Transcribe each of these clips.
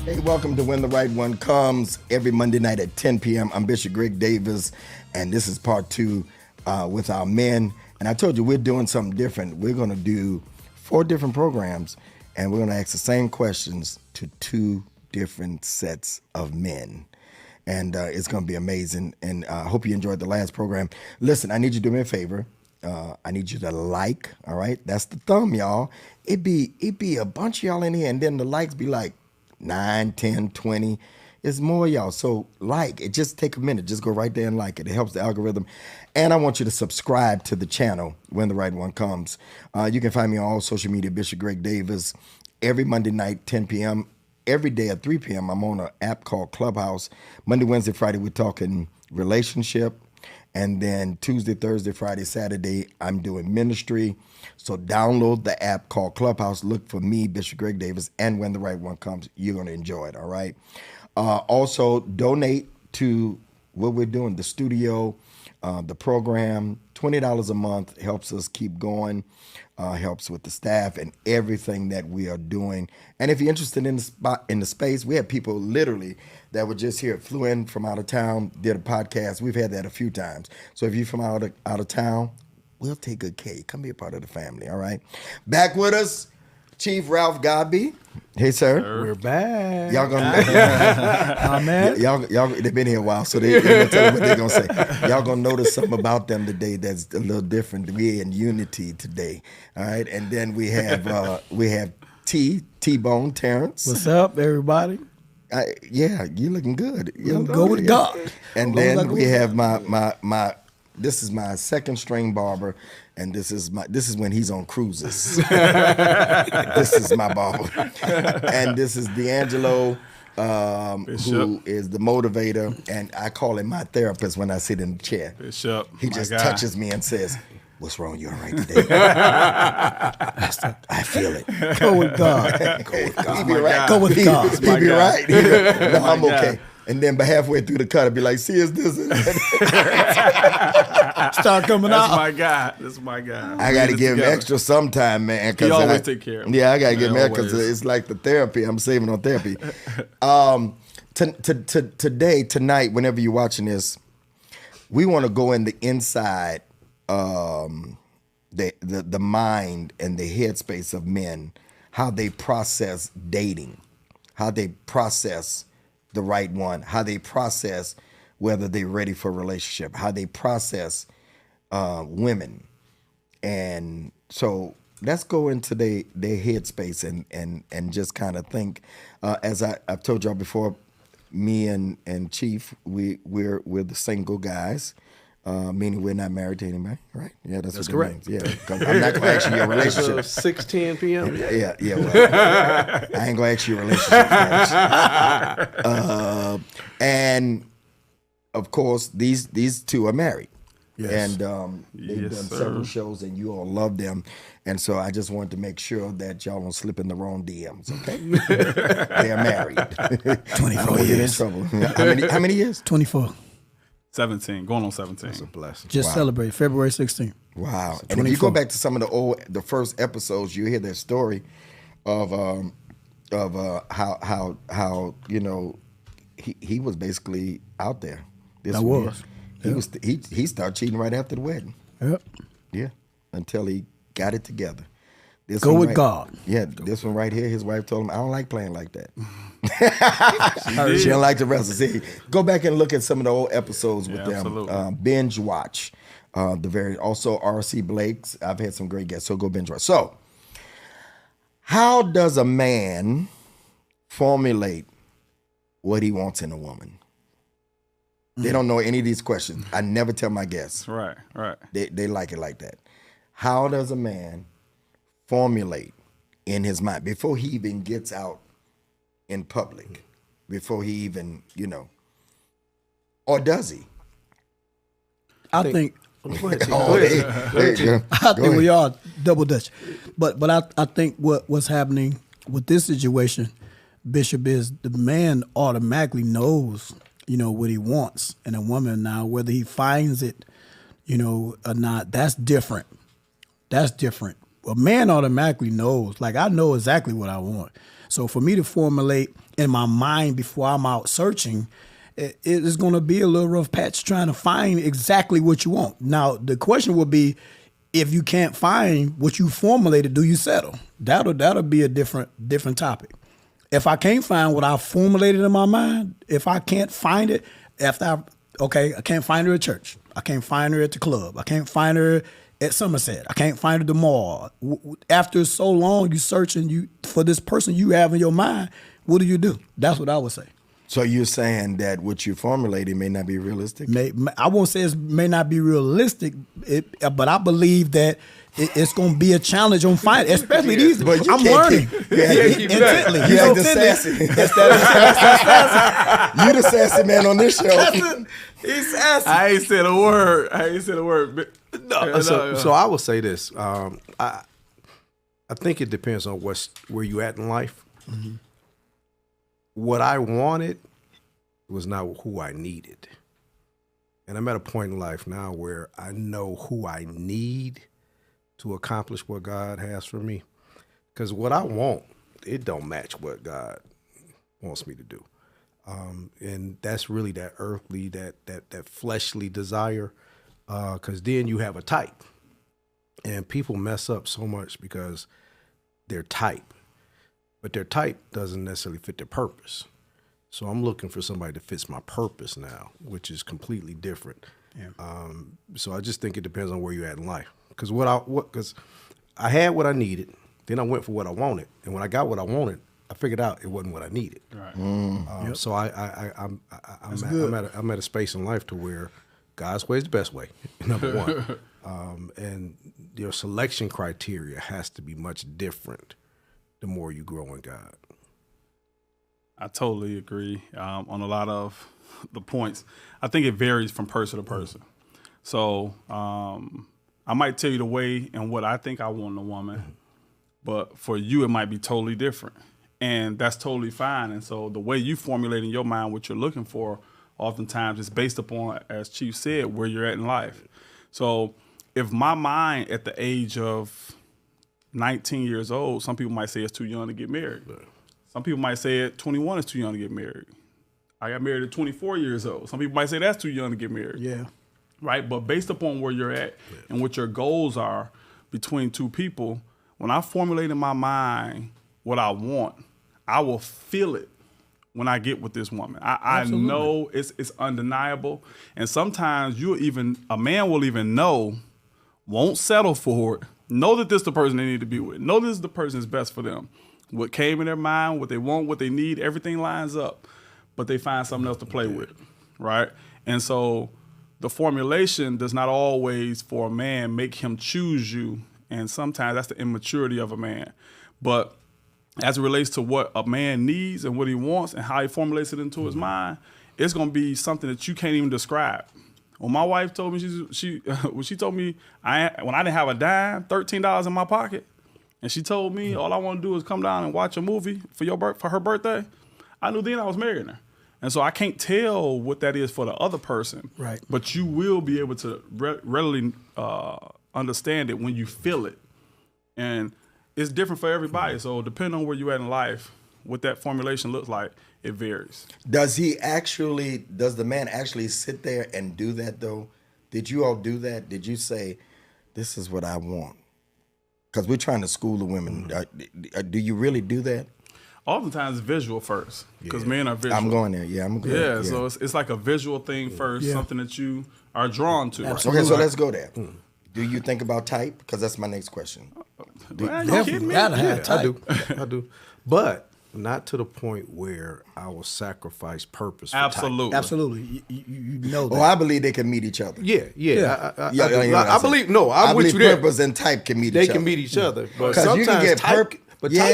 Hey, welcome to When the Right One Comes, every Monday night at 10 p.m. I'm Bishop Greg Davis, and this is part two with our men. And I told you we're doing something different. We're going to do 4 different programs, and we're going to ask the same questions to 2 different sets of men. And it's going to be amazing, and I hope you enjoyed the last program. Listen, I need you to do me a favor. I need you to like, all right? That's the thumb, y'all. It be a bunch of y'all in here, and then the likes be like 9, 10, 20. It's more y'all. So like it, just take a minute. Just go right there and like it. It helps the algorithm. And I want you to subscribe to the channel When the Right One Comes. You can find me on all social media, Bishop Greg Davis, every Monday night, 10 p.m. Every day at 3 p.m. I'm on an app called Clubhouse. Monday, Wednesday, Friday, we're talking relationship. And then Tuesday, Thursday, Friday, Saturday, I'm doing ministry. So download the app called Clubhouse. Look for me, Bishop Greg Davis, and When the Right One Comes, you're going to enjoy it, all right? Also, donate to what we're doing, the studio, the program. $20 a month helps us keep going, helps with the staff and everything that we are doing. And if you're interested in the space, we have people literally that were just here, flew in from out of town, did a podcast. We've had that a few times. So if you're from out of town, we'll take good care. Come be a part of the family, all right? Back with us, Chief Ralph Godby. Hey, sir. We're back. Y'all gonna, man. y'all, they've been here a while, so they're gonna tell you what they're gonna say. Y'all gonna notice something about them today that's a little different. We're in unity today, all right? And then we have T-Bone Terrence. What's up, everybody? Yeah, you looking good. Go with God. And then we have my. This is my second string barber, and this is when he's on cruises. This is my barber, and this is D'Angelo, who is the motivator, and I call him my therapist when I sit in the chair. Bishop, he just touches me and says, "What's wrong? You all right today?" I feel it. Go with God. Go with God. He be right. Go with God. He be right. No, I'm okay. And then, but halfway through the cut, I'd be like, "See, is this?" Start coming out. That's my guy. I got to give him extra sometime, man. He always take care of me. Yeah, I got to give him extra because it's like the therapy. I'm saving on therapy. Tonight, whenever you're watching this, we want to go in the inside, the mind and the headspace of men, how they process dating, how they process the right one, how they process whether they're ready for a relationship, how they process women. And so let's go into their headspace and just kind of think. As I've told y'all before, me and Chief, we're the single guys, meaning we're not married to anybody, right? Yeah, that's what correct. Means. Yeah, because I'm not going to ask you your relationship. 6:10 p.m. Yeah. Well, I ain't going to ask you your relationship. And of course, these two are married. Yes. And they've done several shows, and you all love them. And so I just wanted to make sure that y'all don't slip in the wrong DMs, okay? They are married. 24 years. Get in trouble. How many years? 24. 17, going on 17. That's a blessing. Just celebrated February 16th. Wow. And if you go back to some of the first episodes, you hear their story of how he was basically out there. He started cheating right after the wedding. Yep. Yeah. Until he got it together. Go with God. Yeah, this one right here, his wife told him, "I don't like playing like that." She don't like the rest. See, go back and look at some of the old episodes with them. Binge watch. Also R.C. Blake's. I've had some great guests, so go binge watch. So, how does a man formulate what he wants in a woman? They don't know any of these questions. I never tell my guests. Right. They like it like that. How does a man formulate in his mind before he even gets out in public, before he even, or does he? I think I think we are double Dutch. But I think what's happening with this situation, Bishop, is the man automatically knows, what he wants in a woman. Now, whether he finds it, or not, that's different. A man automatically knows. Like, I know exactly what I want. So for me to formulate in my mind before I'm out searching, it is going to be a little rough patch trying to find exactly what you want. Now, the question will be, if you can't find what you formulated, do you settle? That'll be a different topic. If I can't find what I formulated in my mind, if I can't find it I can't find her at church. I can't find her at the club. I can't find her at Somerset. I can't find her at the mall. After so long you searching for this person you have in your mind, what do? That's what I would say. So you're saying that what you formulated may not be realistic? I won't say it may not be realistic, but I believe that it's going to be a challenge on finding, especially these. I'm learning intently. You're the sassy. You're the sassy man on this show. He's sassy. I ain't said a word. So I will say this. I think it depends on where you at in life. Mm-hmm. What I wanted was not who I needed. And I'm at a point in life now where I know who I need to accomplish what God has for me. Because what I want, it don't match what God wants me to do. And that's really that earthly, that fleshly desire. Because then you have a type. And people mess up so much because they're type. But their type doesn't necessarily fit their purpose. So I'm looking for somebody that fits my purpose now, which is completely different. Yeah. So I just think it depends on where you're at in life. Because I had what I needed, then I went for what I wanted, and when I got what I wanted, I figured out it wasn't what I needed. Right. So I'm at a space in life to where God's way is the best way. Number one, and your selection criteria has to be much different the more you grow in God. I totally agree on a lot of the points. I think it varies from person to person. So I might tell you the way and what I think I want in a woman, but for you it might be totally different, and that's totally fine. And so the way you formulate in your mind what you're looking for oftentimes is based upon, as Chief said, where you're at in life. So if my mind at the age of 19 years old, some people might say it's too young to get married. Some people might say at 21 is too young to get married. I got married at 24 years old. Some people might say that's too young to get married. Yeah. Right? But based upon where you're at and what your goals are between two people, when I formulate in my mind what I want, I will feel it when I get with this woman. I know it's undeniable. And sometimes a man will even know, won't settle for it, know that this is the person they need to be with, know this is the person that's best for them. What came in their mind, what they want, what they need, everything lines up. But they find something else to play with, right? And so the formulation does not always, for a man, make him choose you. And sometimes that's the immaturity of a man. But as it relates to what a man needs and what he wants and how he formulates it into his mind, it's going to be something that you can't even describe. When my wife told me, when she told me when I didn't have a dime, $13 in my pocket, and she told me all I want to do is come down and watch a movie for her birthday, I knew then I was marrying her. And so I can't tell what that is for the other person. Right. But you will be able to readily understand it when you feel it. And it's different for everybody. So depending on where you're at in life, what that formulation looks like, it varies. Does the man actually sit there and do that though? Did you all do that? Did you say, this is what I want? Because we're trying to school the women. Do you really do that? Oftentimes visual first, because men are visual. I'm going there. Yeah, I'm going there. Yeah, so it's like a visual thing first, something that you are drawn to. Absolutely. Okay, so let's go there. Do you think about type? Because that's my next question. Definitely gotta have type. I do. But not to the point where I will sacrifice purpose for Absolutely. type. Absolutely. You know that. Oh, I believe they can meet each other. Yeah. I believe, no, I'm with you there. Purpose and type can meet each other. They can meet each other. But sometimes you can get type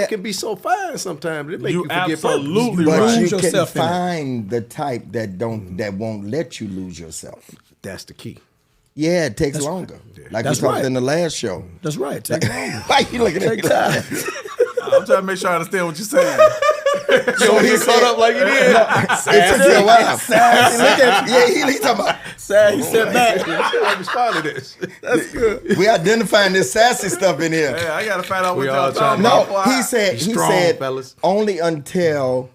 can be so fine sometimes. It make you forget absolutely purpose. But right. you can find the type that won't let you lose yourself. That's the key. Yeah, it takes longer. Yeah. Like That's we talked right. in the last show. That's right. Take longer. Why you looking at me? time. I'm trying to make sure I understand what you're saying. So he caught up like he did. It took you a while. He talking about Sad you said that. I respond to this. That's good. We identifying this sassy stuff in here. Hey, I gotta find out what We y'all all talking trying about. No, he said strong, fellas. only until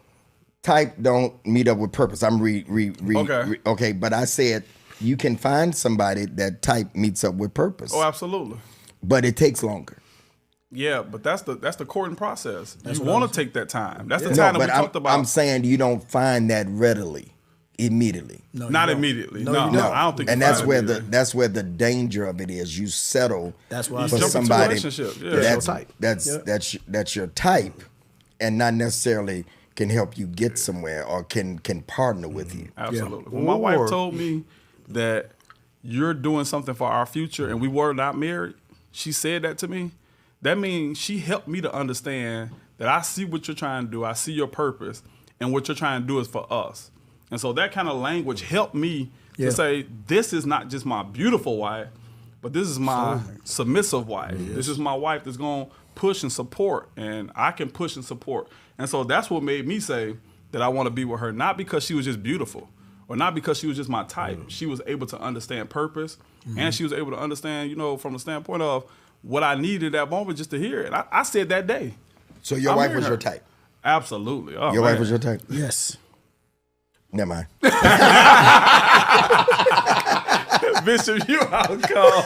type don't meet up with purpose. I'm Okay. okay, but I said you can find somebody that type meets up with purpose, Oh, absolutely. but it takes longer. Yeah, but that's the courting process. You want to take that time. That's the No, time that but we talked about. I'm saying you don't find that readily, immediately. No, Not you don't. immediately. No, No, you no, don't. I don't think. And you that's find where it the immediately. danger of it is. You settle That's why I for said- Jump into a somebody relationship, yeah. that's Your type. that's your type, and not necessarily can help you get somewhere or can partner with you. Absolutely. When my wife Or- told me that you're doing something for our future and we were not married, she said that to me. That means she helped me to understand that I see what you're trying to do. I see your purpose, and what you're trying to do is for us. And so that kind of language helped me Yeah. to say, this is not just my beautiful wife, but this is my submissive wife. This is my wife that's going to push and support, and I can push and support. And so that's what made me say that I want to be with her, not because she was just beautiful or not because she was just my type. She was able to understand purpose, and she was able to understand, from the standpoint of what I needed at that moment just to hear it. I said that day. So your I wife married was her. your type. Absolutely. Oh, Your wife man. was your type. Yes. Never mind. Bishop, you out cold.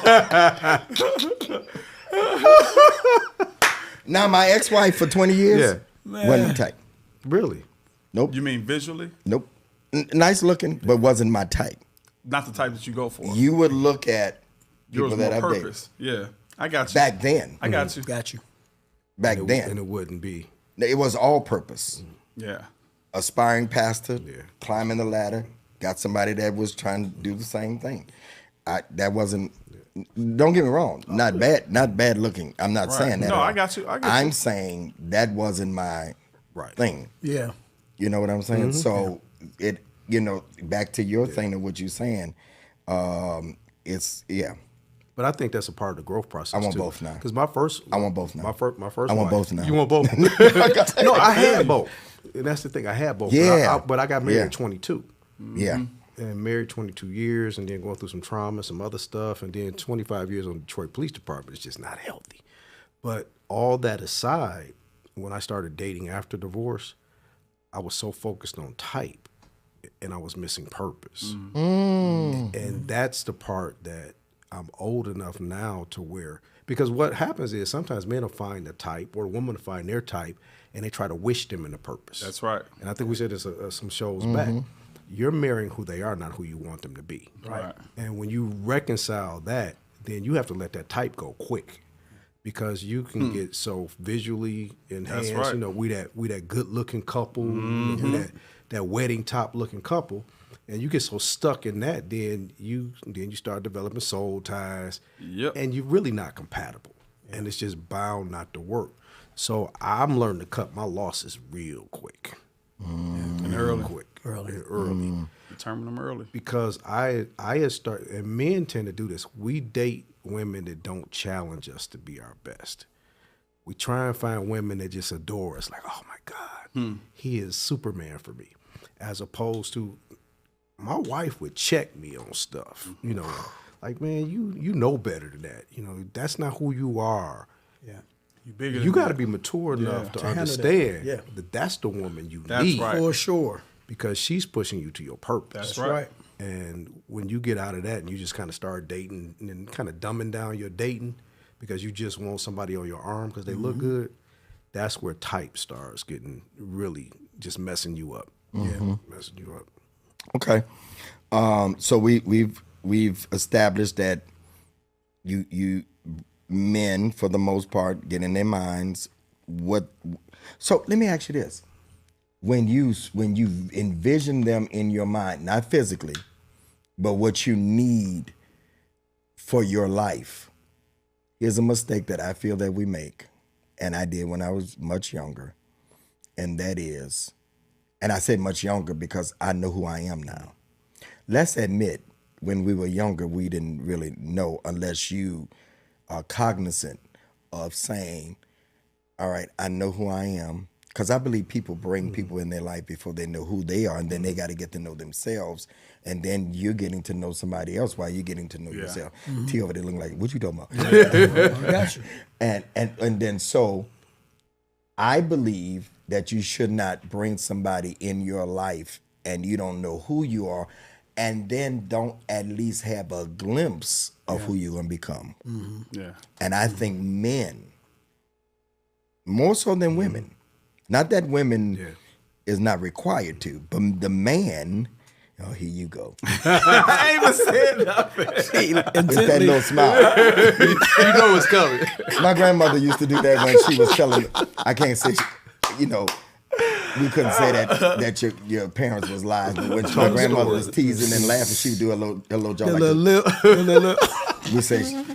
Now my ex-wife for 20 years wasn't my type. Really? Nope. You mean visually? Nope. Nice looking, but wasn't my type. Not the type that you go for. You would look at people Yours that more I've dated purpose. Yeah. I got you. back then. I got you. Got you. Back And then, it wouldn't be. it was all purpose. Yeah. Aspiring pastor, Yeah. climbing the ladder, got somebody that was trying to do the same thing. That wasn't. Don't get me wrong, not bad looking. I'm not saying that. No, at all. I got you. I'm saying that wasn't my thing. Yeah. You know what I'm saying? So it, back to your thing of what you're saying, it's But I think that's a part of the growth process. I want too. both now. Because my first, I want both now. My first, I want wife- both now. You want both? No, I had both. And that's the thing. I had both. Yeah. But I got married Yeah. at 22. Yeah. And married 22 years, and then going through some trauma, some other stuff, and then 25 years on the Detroit Police Department is just not healthy. But all that aside, when I started dating after divorce, I was so focused on type, and I was missing purpose. And that's the part that I'm old enough now to where, because what happens is sometimes men will find a type or a woman will find their type, and they try to wish them into purpose. That's right. And I think we said this some shows back. You're marrying who they are, not who you want them to be. Right. And when you reconcile that, then you have to let that type go quick, because you can get so visually enhanced. right. We that good looking couple, we that wedding top looking couple, and you get so stuck in that, then you start developing soul ties, Yep. and you're really not compatible, and it's just bound not to work. So I'm learning to cut my losses real quick. And early. Early. Determine them early. Because I had started, and men tend to do this. We date women that don't challenge us to be our best. We try and find women that just adore us, like, oh my God, he is Superman for me. As opposed to, my wife would check me on stuff, like, man, you know better than that. That's not who you are. Yeah. You bigger. You got to be mature enough to handle that. understand Yeah. that that's the woman you That's need. right. For sure. Because she's pushing you to your purpose. That's right. And when you get out of that and you just kind of start dating and then kind of dumbing down your dating because you just want somebody on your arm because they look good, that's where type starts getting really just messing you up. Yeah, messing you up. Okay. So we've established that you men, for the most part, get in their minds what. So let me ask you this: when you envision them in your mind, not physically, but what you need for your life, here's a mistake that I feel that we make, and I did when I was much younger, and that is, and I say much younger because I know who I am now. Let's admit, when we were younger, we didn't really know unless you are cognizant of saying, all right, I know who I am. Because I believe people bring people in their life before they know who they are, and then they got to get to know themselves, and then you're getting to know somebody else while you're getting to know yourself. T over there looking like, what you talking about? I got you. And then so I believe that you should not bring somebody in your life and you don't know who you are, and then don't at least have a glimpse of who you're going to become. Yeah. And I think men, more so than women, not that women is not required to, but the man, oh, here you go. I ain't even said nothing. With that little smile. You know what's coming. My grandmother used to do that when she was telling, I can't say, we couldn't say that your parents was lying, but when my grandmother was teasing and laughing, she would do a little joke like this. We say,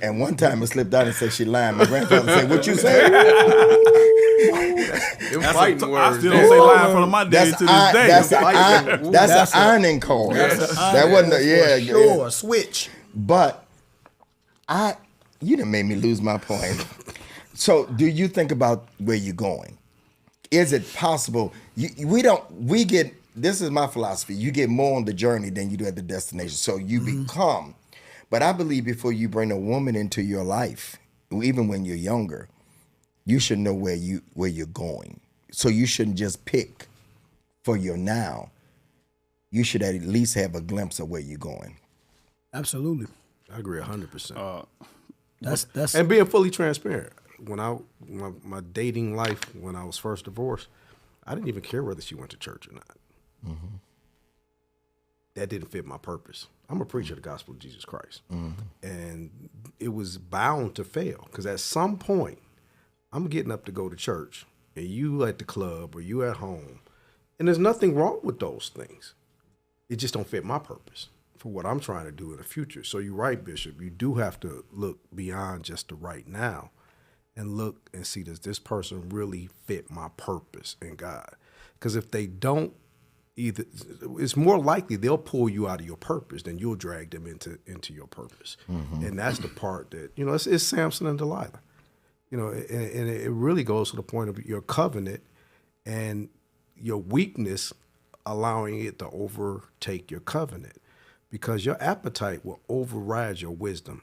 and one time it slipped out and said she lying. My grandfather said, "What you say?" I still don't say lying in front of my daddy to this day. That's an ironing cord. That wasn't a switch. But you done made me lose my point. So, do you think about where you're going? Is it possible? This is my philosophy. You get more on the journey than you do at the destination. So you become. But I believe before you bring a woman into your life, even when you're younger, you should know where you're going. So you shouldn't just pick for your now. You should at least have a glimpse of where you're going. Absolutely. I agree 100%. That's and being fully transparent. When my dating life, when I was first divorced, I didn't even care whether she went to church or not. Mm-hmm. That didn't fit my purpose. I'm a preacher of the gospel of Jesus Christ. Mm-hmm. And it was bound to fail because at some point, I'm getting up to go to church and you at the club or you at home. And there's nothing wrong with those things. It just don't fit my purpose for what I'm trying to do in the future. So you're right, Bishop. You do have to look beyond just the right now and look and see, does this person really fit my purpose in God? Because if they don't, either it's more likely they'll pull you out of your purpose than you'll drag them into your purpose. Mm-hmm. And that's the part that, it's Samson and Delilah. And it really goes to the point of your covenant and your weakness allowing it to overtake your covenant, because your appetite will override your wisdom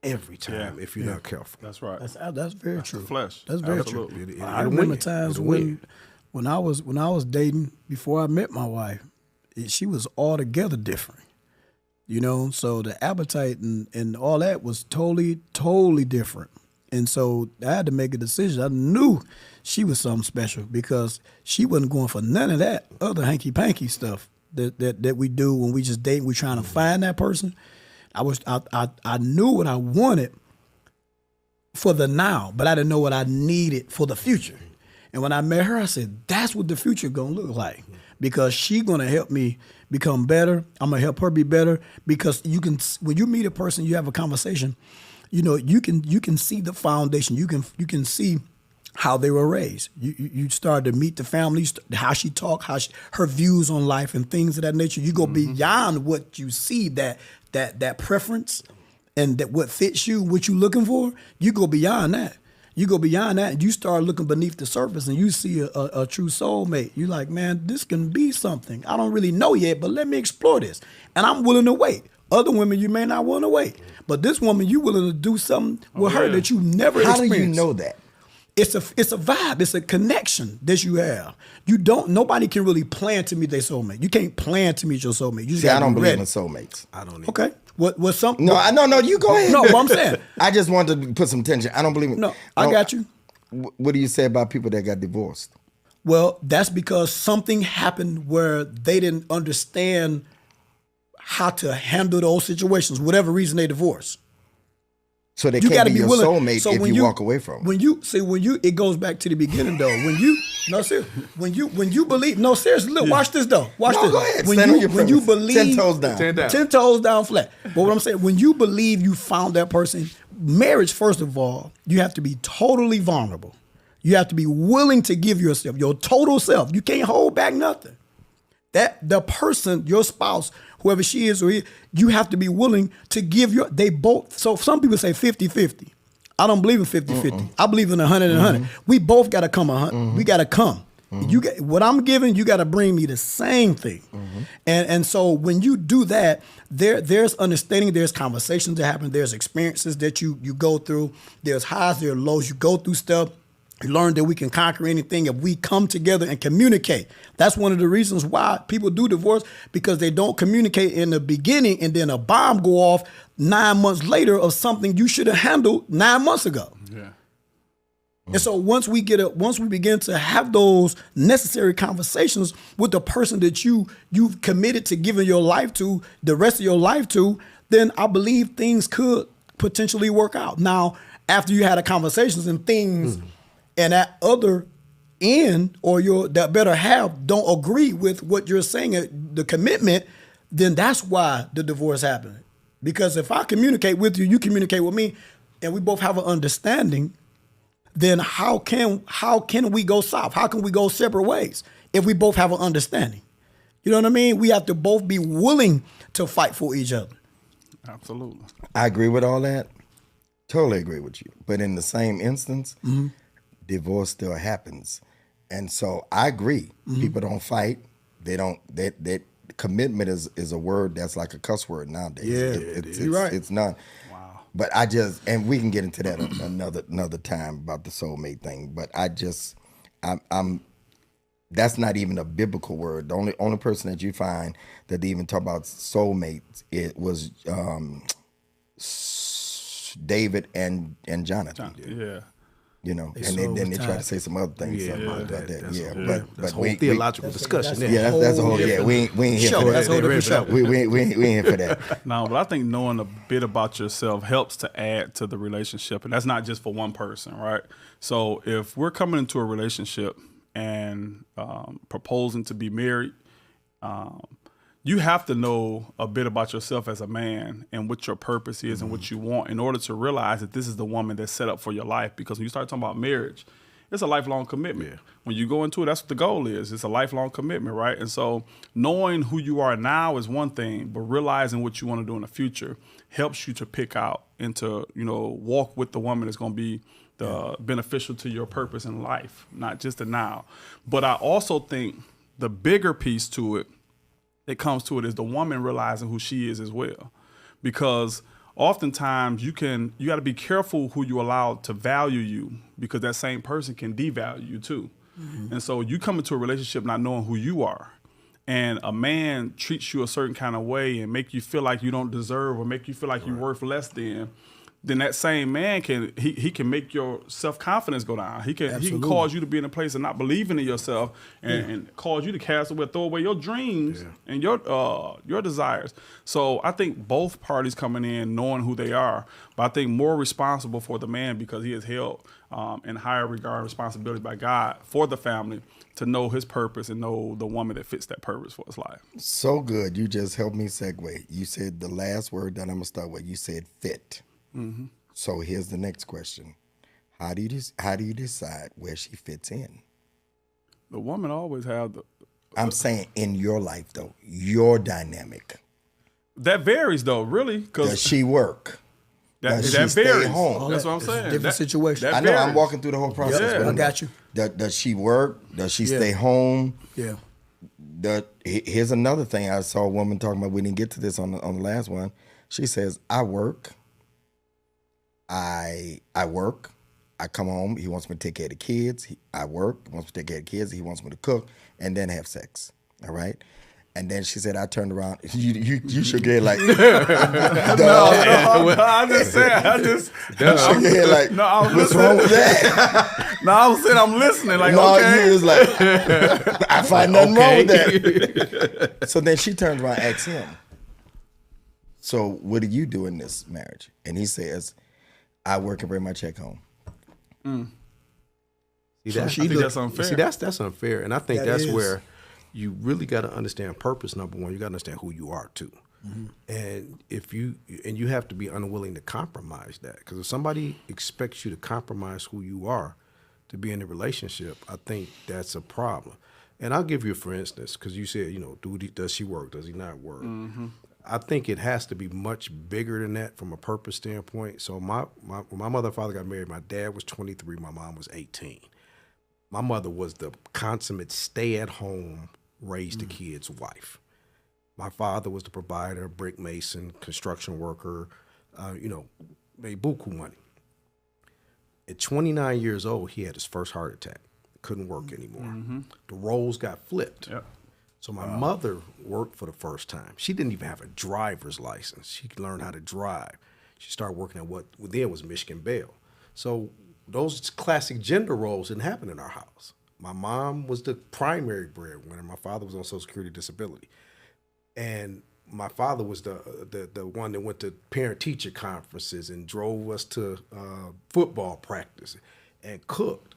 every time if you're not careful. That's right. That's very true. The flesh. That's very Absolutely. true. I remember times when I was dating before I met my wife, she was altogether different. So the appetite and all that was totally different. And so I had to make a decision. I knew she was something special because she wasn't going for none of that other hanky-panky stuff that we do when we just date. We're trying to find that person. I knew what I wanted for the now, but I didn't know what I needed for the future. And when I met her, I said, that's what the future gonna look like, because she gonna help me become better. I'm gonna help her be better, because when you meet a person, you have a conversation, you can see the foundation. You can see how they were raised. You start to meet the family, how she talk, her views on life and things of that nature. You go beyond what you see, that preference and that what fits you, what you looking for. You go beyond that. And you start looking beneath the surface and you see a true soulmate. You're like, man, this can be something. I don't really know yet, but let me explore this. And I'm willing to wait. Other women, you may not want to wait. But this woman, you willing to do something with her that you never experienced. How do you know that? It's a vibe. It's a connection that you have. Nobody can really plan to meet their soulmate. You can't plan to meet your soulmate. You I don't believe in soulmates. I don't either. Okay. What some? No, you go ahead. No, what I'm saying. I just wanted to put some tension. I don't believe in. No, I got you. What do you say about people that got divorced? Well, that's because something happened where they didn't understand how to handle those situations, whatever reason they divorced. So they can't be your soulmate if you walk away from them. It goes back to the beginning though. When you believe, seriously, look, watch this though. Watch this. Go ahead. When you believe, 10 toes down. 10 toes down flat. But what I'm saying, when you believe you found that person, marriage, first of all, you have to be totally vulnerable. You have to be willing to give yourself, your total self. You can't hold back nothing. That the person, your spouse, whoever she is or he, you have to be willing to give they both. So some people say 50-50. I don't believe in 50-50. I believe in 100 and 100. We both got to come 100. We got to come. You get what I'm giving. You got to bring me the same thing. And so when you do that, there's understanding. There's conversations that happen. There's experiences that you go through. There's highs. There are lows. You go through stuff. You learn that we can conquer anything if we come together and communicate. That's one of the reasons why people do divorce, because they don't communicate in the beginning, and then a bomb go off 9 months later of something you should have handled 9 months ago. Yeah. And so once we begin to have those necessary conversations with the person that you've committed to giving your life to, the rest of your life to, then I believe things could potentially work out. Now, after you had a conversations and things and that other end or that better half don't agree with what you're saying, the commitment, then that's why the divorce happened. Because if I communicate with you, you communicate with me, and we both have an understanding, then how can we go south? How can we go separate ways if we both have an understanding? You know what I mean? We have to both be willing to fight for each other. Absolutely. I agree with all that. Totally agree with you. But in the same instance, divorce still happens. And so I agree. People don't fight. They don't, that commitment is a word that's like a cuss word nowadays. Yeah, you're right. It's not. Wow. But and we can get into that another time about the soulmate thing. But I'm that's not even a biblical word. The only person that you find that they even talk about soulmates, it was David and Jonathan. Yeah. You know, and then they try to say some other things about that. That's a whole theological discussion. That's a whole. Yeah, we ain't here for that. That's a whole different show. We ain't here for that. No, but I think knowing a bit about yourself helps to add to the relationship, and that's not just for one person, right? So if we're coming into a relationship and proposing to be married, you have to know a bit about yourself as a man and what your purpose is and what you want in order to realize that this is the woman that's set up for your life. Because when you start talking about marriage, it's a lifelong commitment. Yeah. When you go into it, that's what the goal is. It's a lifelong commitment, right? And so knowing who you are now is one thing, but realizing what you want to do in the future helps you to pick out and to, walk with the woman that's going to be beneficial to your purpose in life, not just the now. But I also think the bigger piece to it that comes to it is the woman realizing who she is as well. Because oftentimes you got to be careful who you allow to value you, because that same person can devalue you too. And so you come into a relationship not knowing who you are, and a man treats you a certain kind of way and make you feel like you don't deserve or make you feel like you're worth less than, then that same man can make your self-confidence go down. He can cause you to be in a place of not believing in yourself and cause you to cast away, throw away your dreams and your desires. So I think both parties coming in knowing who they are, but I think more responsible for the man because he is held in higher regard and responsibility by God for the family to know his purpose and know the woman that fits that purpose for his life. So good. You just helped me segue. You said the last word that I'm going to start with. You said fit. So here's the next question: How do you decide where she fits in? The woman always have the. I'm saying in your life though, your dynamic. That varies though, really. Does she work? Does she that varies. Stay home? That's what I'm saying. Different situation. I know. I'm walking through the whole process. I got you. Does she work? Does she stay home? Yeah. Here's another thing I saw a woman talking about. We didn't get to this on the last one. She says, "I work. I work. I come home. He wants me to take care of the kids. I work. He wants me to take care of the kids. He wants me to cook and then have sex. All right." And then she said, I turned around. You should get like, no, I just said, you should get like, no, I was what's listening. wrong with that? No, I was saying I'm listening. Like, no, okay. you was like, I find nothing wrong with that. So then she turned around and asked him, so what do you do in this marriage? And he says, I work and bring my check home. See, I think that's unfair. See, that's unfair. And I think that's where you really got to understand purpose. Number one, you got to understand who you are too. And you have to be unwilling to compromise that, because if somebody expects you to compromise who you are to be in a relationship, I think that's a problem. And I'll give you, for instance, because you said, does she work? Does he not work? I think it has to be much bigger than that from a purpose standpoint. So when my mother and father got married, my dad was 23, my mom was 18. My mother was the consummate stay-at-home, raise the kids wife. My father was the provider, brick mason, construction worker, made buku money. At 29 years old, he had his first heart attack. Couldn't work anymore. The roles got flipped. Yep. So my mother worked for the first time. She didn't even have a driver's license. She learned how to drive. She started working at what then was Michigan Bell. So those classic gender roles didn't happen in our house. My mom was the primary breadwinner. My father was on Social Security disability. And my father was the one that went to parent-teacher conferences and drove us to football practice and cooked.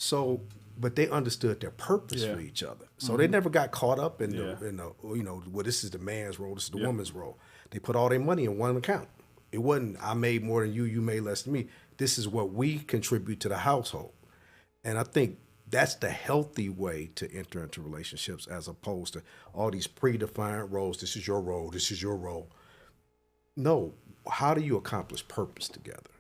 So, but they understood their purpose for each other. So they never got caught up in the well, this is the man's role, this is the woman's role. They put all their money in one account. It wasn't, I made more than you, you made less than me. This is what we contribute to the household. And I think that's the healthy way to enter into relationships, as opposed to all these predefined roles. This is your role, this is your role. No, how do you accomplish purpose together?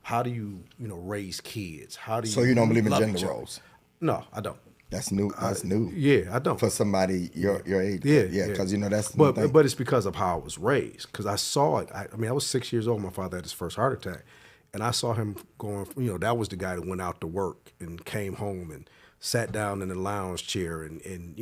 How do you, raise kids? How do you? So you don't believe in love gender each other? roles? No, I don't. That's new. That's new. Yeah, I don't. For somebody your age. Yeah, because that's the thing. but it's because of how I was raised. Because I saw it. I was 6 years old. My father had his first heart attack, and I saw him going. That was the guy that went out to work and came home and sat down in the lounge chair, and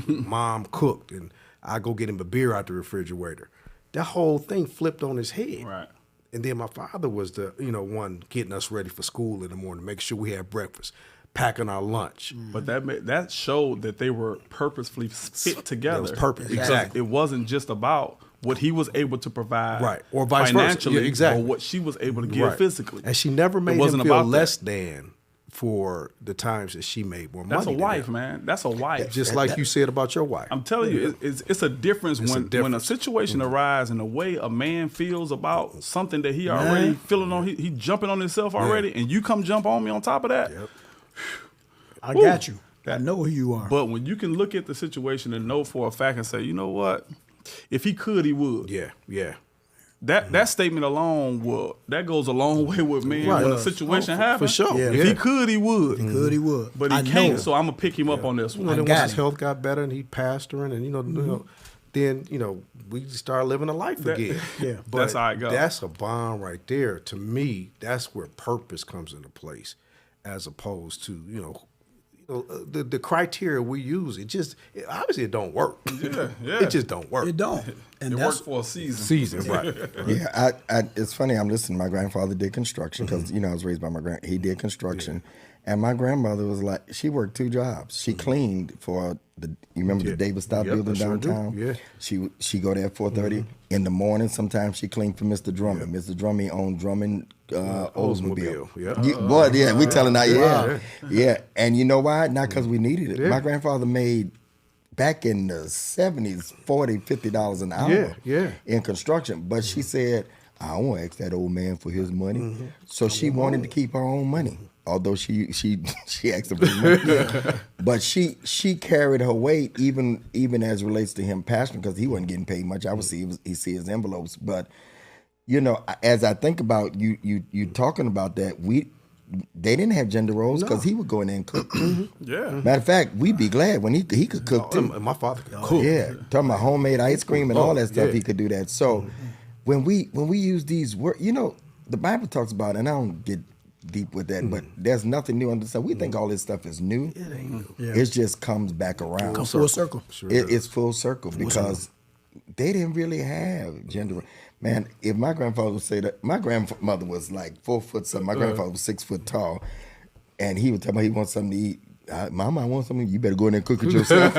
mom cooked, and I go get him a beer out the refrigerator. That whole thing flipped on his head. Right. And then my father was the one getting us ready for school in the morning, make sure we had breakfast, packing our lunch. But that showed that they were purposefully fit together. It was purpose, Because exactly. it wasn't just about what he was able to provide, Right, or vice versa. financially, Yeah, exactly. or what she was able to give Right. physically. And she never made wasn't him feel about that. less than for the times that she made more money. That's a than wife, him. man. That's a wife. Just like you said about your wife. I'm telling you, it's a difference It's a when a difference. situation arises and the way a man feels about something that he already feeling on, he jumping on himself already, and you come jump on me on top of that. Yep. I got you. I know who you are. But when you can look at the situation and know for a fact and say, you know what, if he could, he would. Yeah. That statement alone that goes a long way with men Right. when a situation happens. for sure. Yeah. If he could, he would. He could, he would. But he I can't, know. so I'm gonna pick him up on this one. And then got once his it. health got better and he pastoring and then we just started living a life again. Yeah. But That's how it goes. That's a bond right there. To me, that's where purpose comes into place, as opposed to the criteria we use. Obviously it don't work. Yeah. It just don't work. It don't. And It that's worked for a season. Season, right? Yeah, it's funny. I'm listening. My grandfather did construction because I was raised by he did construction, and my grandmother was like, she worked 2 jobs. She cleaned for you remember the Davis Stop Yep, building I sure do. downtown. Yeah. She go there at 4:30 in the morning. Sometimes she cleaned for Mr. Drummond. Mr. Drummond owned Drummond Oldsmobile. Yeah. We telling that. Yeah. And you know why? Not because we needed it. Yeah. My grandfather made. Back in the 70s, $40, $50 an hour in construction. But she said, I don't want to ask that old man for his money. So she wanted to keep her own money, although she asked him for his money. But she carried her weight even as relates to him passionate, because he wasn't getting paid much. I would see his envelopes. But, as I think about you talking about that, they didn't have gender roles because he would go in there and cook. Yeah. Matter of fact, we'd be glad when he could cook too. My father could cook. Yeah, talking about homemade ice cream and all that stuff, he could do that. So when we use these words, the Bible talks about, and I don't get deep with that, but there's nothing new under the sun. We think all this stuff is new. It ain't new. Yeah. It just comes back around. Come full circle. Sure It's full circle because they didn't really have gender. Man, if my grandfather would say that, my grandmother was like 4 foot something. My grandfather was 6 foot tall, and he would tell me he wants something to eat. Mama, I want something. You better go in there and cook it yourself.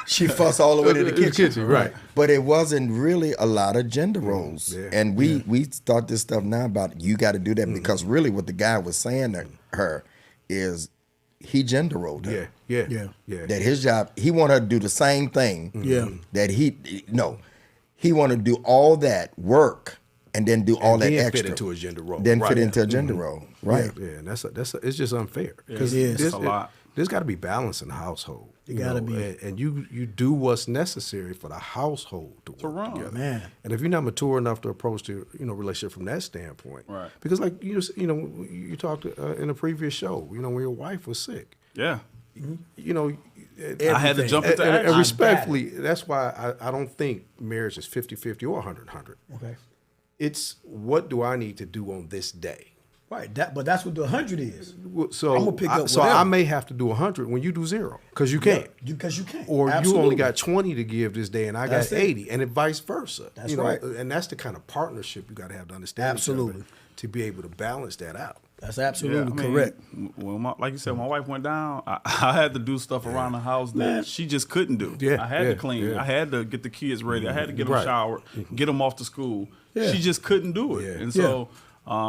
She fussed all the way to the kitchen. Right. But it wasn't really a lot of gender roles. Yeah. And we start this stuff now about you got to do that because really what the guy was saying to her is he gender rolled her. Yeah. That his job, he wanted her to do the same thing. Yeah. That he wanted to do all that work and then do all that then extra. fit into a gender role. Then Right. fit into a gender role. Right. Yeah, and that's it's just unfair. It is. It's a lot. there's got to be balance in the household. It gotta be. And you do what's necessary for the household to work run. together. Man. And if you're not mature enough to approach the relationship from that standpoint, Right. because like you talked in a previous show, when your wife was sick, Yeah. I had to jump into and action. respectfully, that's why I don't think marriage is 50-50 or 100-100. Okay. It's what do I need to do on this day? Right. But that's what the 100 is. So I'm gonna pick up so whatever. I may have to do 100 when you do 0 because you can't. Because you can't. Or Absolutely. you only got 20 to give this day and I That's got it. 80, and it vice versa. That's right. And that's the kind of partnership you got to have to understand. each other Absolutely. to be able to balance that out. That's absolutely I mean, correct. When like you said, my wife went down, I had to do stuff around the house that she just couldn't do. Yeah, I had to clean. yeah. I had to get the kids ready. I had to get them Right. showered, get them off to school. Yeah. She just couldn't do it. Yeah. And so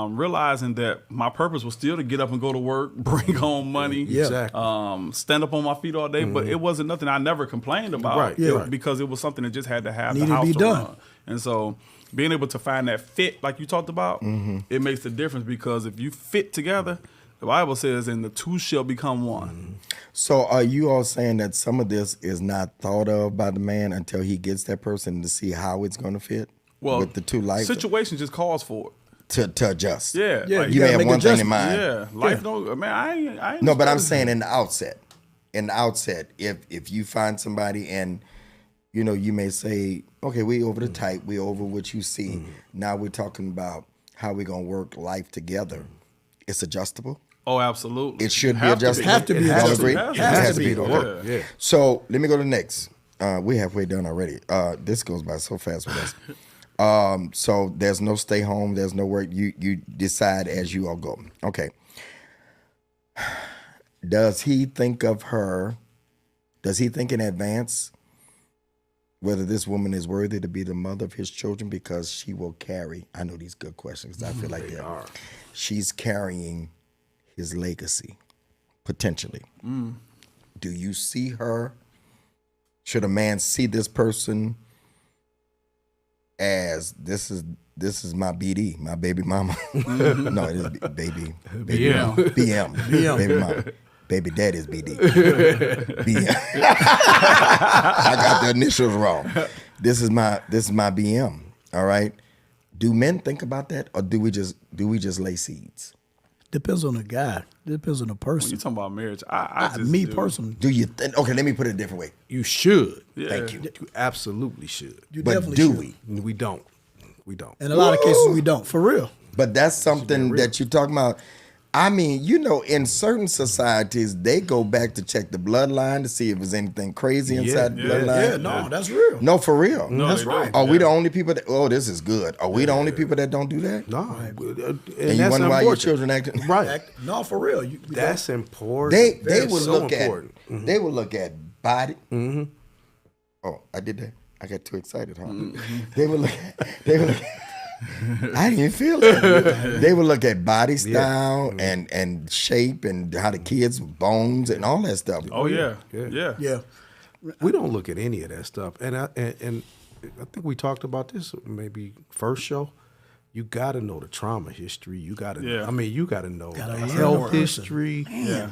realizing that my purpose was still to get up and go to work, bring home money, Yeah. Exactly. stand up on my feet all day. But it wasn't nothing I never complained about. Right, yeah. Right. Because it was something that just had to have Needed the to house be to done. run. And so being able to find that fit, like you talked about, it makes a difference because if you fit together, the Bible says, and the two shall become one. So are you all saying that some of this is not thought of by the man until he gets that person to see how it's going to fit Well, with the two lives situation just calls for it. to adjust? Yeah. Yeah, like, You You may gotta have make one thing in adjustments. mind. yeah. Life don't, man, I ain't No, but I'm supposed to- saying in the outset, if you find somebody and you may say, okay, we over the type, we over what you see. Now we're talking about how we're gonna work life together. It's adjustable. Oh, absolutely. It should be Have to adjustable. Have to be Y'all adjustable. agree? Has It to has to be. be. Okay. Okay. Yeah. So let me go to the next. We're halfway done already. This goes by so fast with us. So there's no stay home. There's no work. You decide as you all go. Okay. Does he think of her? Does he think in advance whether this woman is worthy to be the mother of his children because she will carry? I know these good questions. I feel like she's carrying his legacy potentially. Do you see her? Should a man see this person as this is my BD, my baby mama? No, it is baby BM. BM, baby mama. Baby daddy's BD. BM. I got the initials wrong. This is my BM. All right. Do men think about that, or do we just lay seeds? Depends on the guy. Depends on the When person. you talking about marriage, I just Me do. personally, Do you think? Okay, let me put it a different way. You should. Yeah. Thank you. You absolutely should. you But definitely do should. we? We don't. We don't. In a lot of cases, we don't. For real. But that's something that you're talking about. I mean, in certain societies, they go back to check the bloodline to see if there's anything crazy inside the bloodline. Yeah, no, that's real. No, for real. No, That's they right. don't. Are we the only people that? Oh, this is good. Are we the only people that don't do that? No. And And you that's wonder why your important. children acting Right. No, for real. That's important. They That's would so look important. at they would look at body. Oh, I did that. I got too excited, huh? They would look. They would look. I didn't even feel it. They would look at body style and shape and how the kids bones and all that stuff. Oh yeah. Yeah. Yeah. Yeah. We don't look at any of that stuff. And I think we talked about this maybe first show. You got to know the trauma history. You got to. Yeah. I mean, you got to know Gotta the learn health the person. history. Yeah.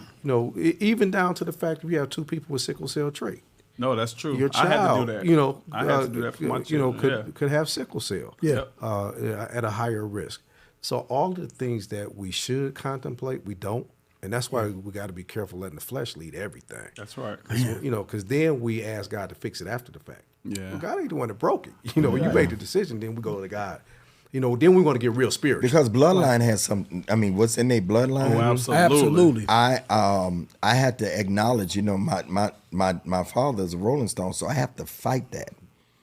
Even down to the fact that we have two people with sickle cell trait. No, that's true. Your child, I had to do that. I had to do that for my children. could have sickle cell. Yeah. At a higher risk. So all the things that we should contemplate, we don't. And that's why we got to be careful letting the flesh lead everything. That's right. Because then we ask God to fix it after the fact. Yeah. Well, God ain't the one that broke it. When you make the decision, then we go to God. Then we want to get real spiritual. Because bloodline has some. I mean, what's in their bloodline? Oh, absolutely. Absolutely. I had to acknowledge. My father's a Rolling Stone, so I have to fight that.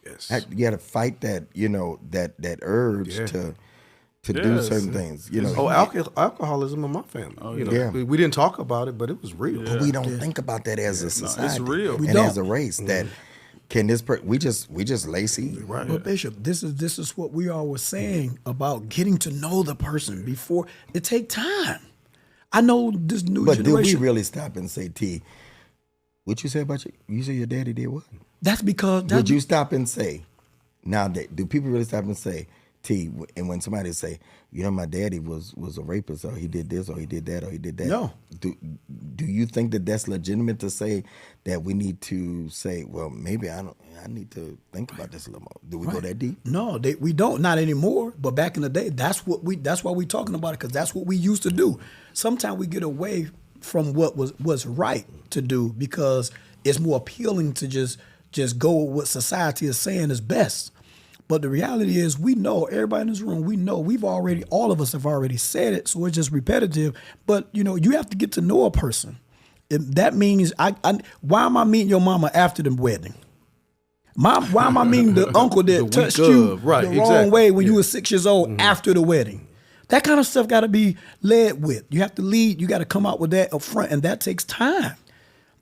Yes. You got to fight that. That urge Yeah. to do Yes. certain things. Alcoholism in my family. yeah. We didn't talk about it, but it was real. But we don't think about that as a society. real. We and don't. as a race. That can this we just lay seed. Right. But Bishop, this is what we all were saying about getting to know the person before it take time. I know this new But do we generation. really stop and say, T, what you say about you say your daddy did what? That's because Would you stop and say, now that do people really stop and say, T, and when somebody say, you know, my daddy was a rapist, or he did this, or he did that, or he did that. No. Do you think that that's legitimate to say that we need to say, well, maybe I need to think about this a little more? Do we go that deep? No, we don't. Not anymore. But back in the day, that's why we're talking about it, because that's what we used to do. Sometimes we get away from what was right to do because it's more appealing to just go with what society is saying is best. But the reality is, we know, everybody in this room, we know, all of us have already said it, so it's just repetitive. But, you know, you have to get to know a person. That means, why am I meeting your mama after the wedding? Why am I meeting the uncle that touched you the wrong way when you were 6 years old after the wedding? That kind of stuff got to be led with. You have to lead. You got to come out with that up front, and that takes time.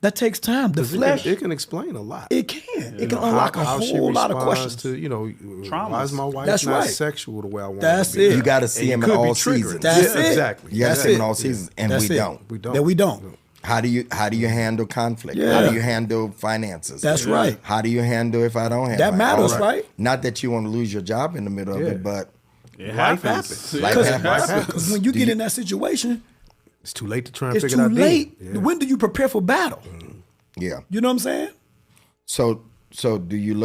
That takes time. The flesh, it can explain a lot. It can. It can unlock a whole lot of questions. To, you know, why is my wife not sexual the way I want That's her to be? it. You got to see him in all seasons. That's it. Exactly. You got to see him in all seasons, and we don't. We don't. How do you handle conflict? Yeah. How do you handle finances? That's right. How do you handle if I don't have That matters, right? Not that you want to lose your job in the middle of it, but Life happens. Because when you get in that situation, it's too late to try and it's figure it too out. late. Yeah. When do you prepare for battle? yeah. You know what I'm saying? So do you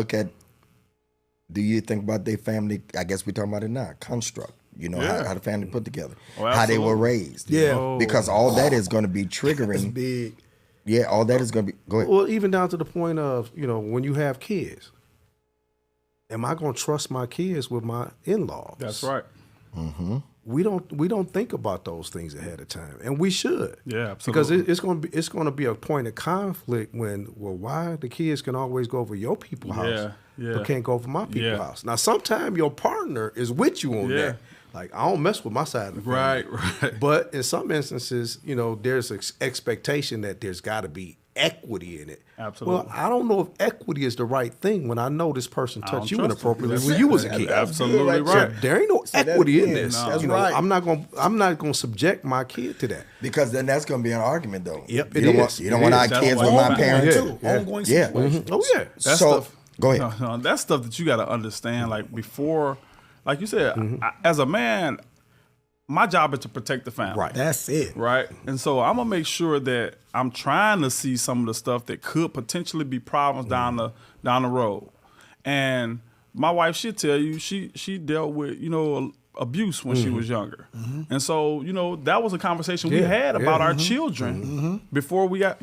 think about their family? I guess we're talking about it now. Construct. You know, how the family put together, how they were raised. Yeah. Because all that is going to be triggering. It's big. Yeah, all that is going to be. Go ahead. Well, even down to the point of, you know, when you have kids, am I going to trust my kids with my in-laws? That's right. Mm-hmm. We don't think about those things ahead of time, and we should. Yeah, absolutely. Because it's going to be a point of conflict when, well, why the kids can always go over your people's house, but can't go over my people's house. Now, sometimes your partner is with you on that. Like, I don't mess with my side of the family. Right. But in some instances, you know, there's an expectation that there's got to be equity in it. Absolutely. Well, I don't know if equity is the right thing when I know this person touched you trust inappropriately them. when you was a kid. Absolutely So right. there ain't no equity in this. That's You know, right. I'm not gonna subject my kid to that. Because then that's going to be an argument, though. Yep, you it don't is. Want, you don't It want is. our That's kids why with my I'm parents Ongoing too. Ongoing Yeah. situation. Oh yeah. That's So stuff. go ahead. That's stuff that you got to understand. Like before, like you said, as a man, my job is to protect the family. Right. That's it. Right. And so I'm gonna make sure that I'm trying to see some of the stuff that could potentially be problems down the road. And my wife, she'll tell you she dealt with, you know, abuse when she was younger. And so, you know, that was a conversation we had about our children before we got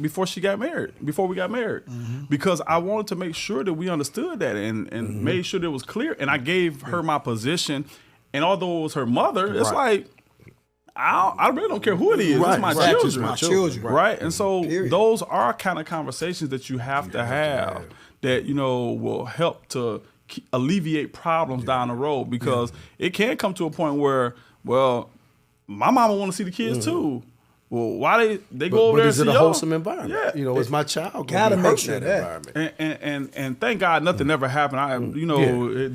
married. Because I wanted to make sure that we understood that and made sure that it was clear. And I gave her my position. And although it was her mother, it's like, I really don't care who it is. Right, It's my right. children. It's my children. Right. And so Period. those are kind of conversations that you have to have that, you know, will help to alleviate problems down the road, because it can come to a point where, well, my mama want to see the kids too. Well, why they go over But there is and it see a y'all? wholesome environment? Yeah. You know, is my child Gotta going to make hurt sure in that that. environment? And thank God nothing ever happened.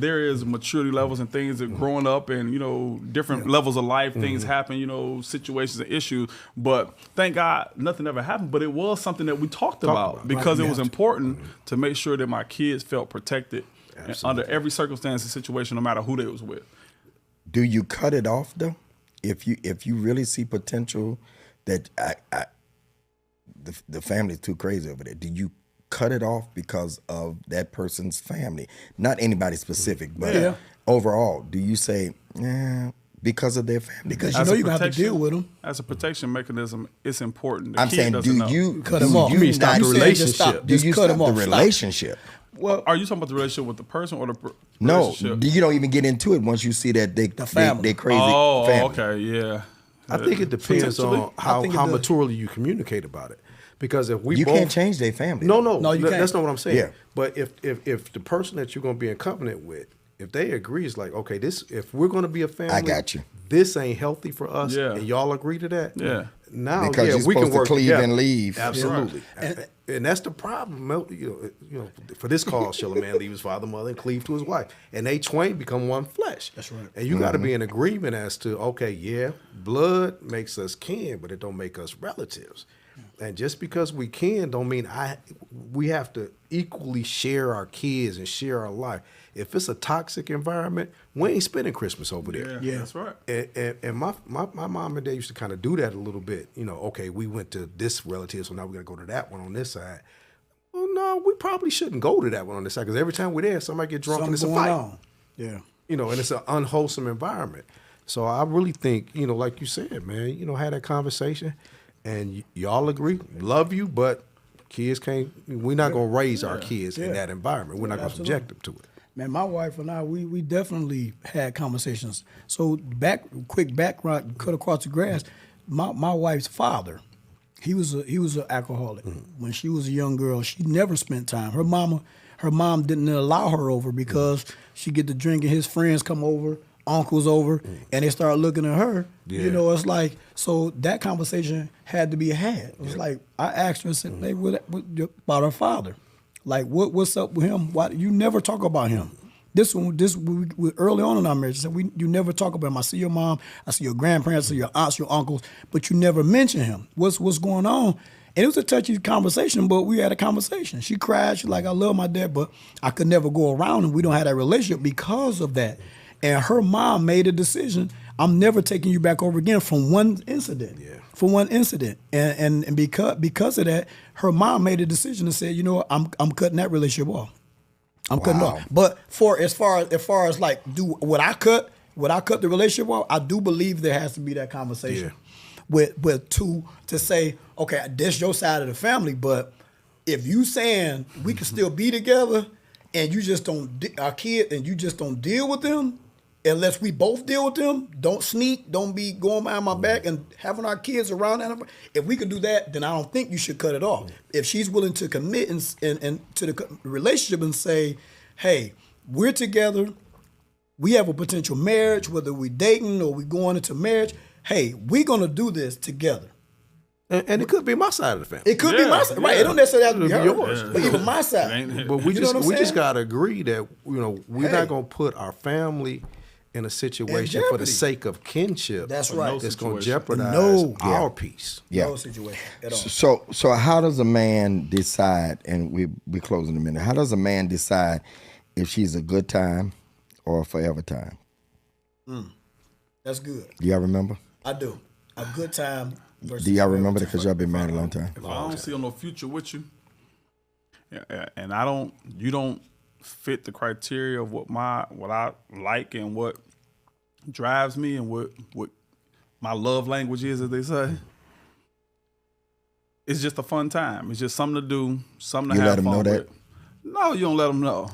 There is maturity levels and things that growing up and, you know, different levels of life, things happen, you know, situations and issues. But thank God nothing ever happened. But it was something that we talked about because it was important to make sure that my kids felt protected under every circumstance and situation, no matter who they was with. Do you cut it off though? If you really see potential that the family's too crazy over there, do you cut it off because of that person's family? Not anybody specific, but overall, do you say, because of their family? Because you know you're going to have to deal with them. As a protection mechanism, it's important. I'm saying, do you cut them off? You mean stop the relationship? Do you cut stop them the off. relationship? Well, are you talking about the relationship with the person or the No, relationship? you don't even get into it once you see that they crazy family. Okay, yeah. I think it depends on how think it does. maturely you communicate about it. Because if we You both, can't change their family. No, you can't. that's not what I'm saying. Yeah. But if the person that you're going to be in covenant with, if they agree, it's like, okay, if we're going to be a family, I got you. This ain't healthy for us, Yeah. and y'all agree to that. Yeah. Now, Because you're we can supposed to work cleave together. and leave. Absolutely, and that's the problem. You know, for this cause, shall a man leave his father, mother, and cleave to his wife, and they twain become one flesh. That's right. And you got to be in agreement as to, okay, blood makes us kin, but it don't make us relatives. And just because we can don't mean we have to equally share our kids and share our life. If it's a toxic environment, we ain't spending Christmas over there. Yeah, that's right. And my mom and dad used to kind of do that a little bit. You know, okay, we went to this relative, so now we're going to go to that one on this side. Well, no, we probably shouldn't go to that one on this side because every time we're there, somebody get drunk and it's a fight. On. Yeah. You know, and it's an unwholesome environment. So I really think, you know, like you said, man, you know, have that conversation and y'all agree, love you, but kids can't, we're not going to raise our kids in that environment. We're not going to subject them to it. Man, my wife and I, we definitely had conversations. So quick background, cut across the grass. My wife's father, he was an alcoholic. When she was a young girl, she never spent time. Her mom didn't allow her over because she get to drink and his friends come over, uncles over, and they start looking at her. Yeah. You know, it's like, so that conversation had to be had. It was like, I asked her, I said, hey, what about her father? Like, what's up with him? Why you never talk about him? This we early on in our marriage. I said, you never talk about him. I see your mom, I see your grandparents, I see your aunts, your uncles, but you never mention him. What's going on? And it was a touchy conversation, but we had a conversation. She cried. She's like, I love my dad, but I could never go around him. We don't have that relationship because of that. And her mom made a decision. I'm never taking you back over again from one incident. Yeah. From one incident. And because of that, her mom made a decision and said, you know what, I'm cutting that relationship off. I'm cutting it off. But as far as like would I cut the relationship off, I do believe there has to be that conversation. With to say, okay, this your side of the family, but if you saying we can still be together and you just don't our kid and you just don't deal with them unless we both deal with them, don't sneak, don't be going behind my back and having our kids around. If we could do that, then I don't think you should cut it off. If she's willing to commit and to the relationship and say, hey, we're together, we have a potential marriage, whether we dating or we going into marriage, hey, we're gonna do this together. And it could be my side of the family. It could be my side, right? It don't necessarily have to be yours, but even my side. But we just gotta agree that we're not gonna put our family in a situation for the sake of kinship. That's right. That's going to jeopardize our peace. Yeah. No situation at all. So how does a man decide, and we close in a minute, how does a man decide if she's a good time or a forever time? That's good. Do y'all remember? I do. A good time versus do y'all remember that? Because y'all been married a long time. If I don't see no future with you, and you don't fit the criteria of what I like and what drives me and what my love language is, as they say. It's just a fun time. It's just something to do, something to have fun with. You let them know that? No, you don't let them know.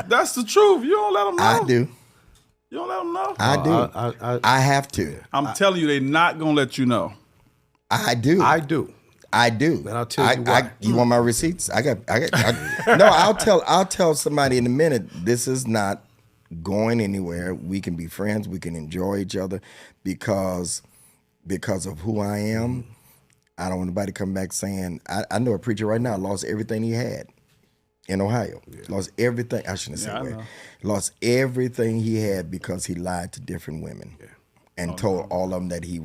That's the truth. You don't let them know. I do. You don't let them know? I do. I have to. I'm telling you, they're not going to let you know. I do. I do. And I'll tell you why. You want my receipts? No, I'll tell somebody in a minute, this is not going anywhere. We can be friends. We can enjoy each other because of who I am. I don't want anybody to come back saying, I know a preacher right now lost everything he had in Ohio. Yeah. Lost everything. I shouldn't say where. Lost everything he had because he lied to different women. Yeah. And told all of them that they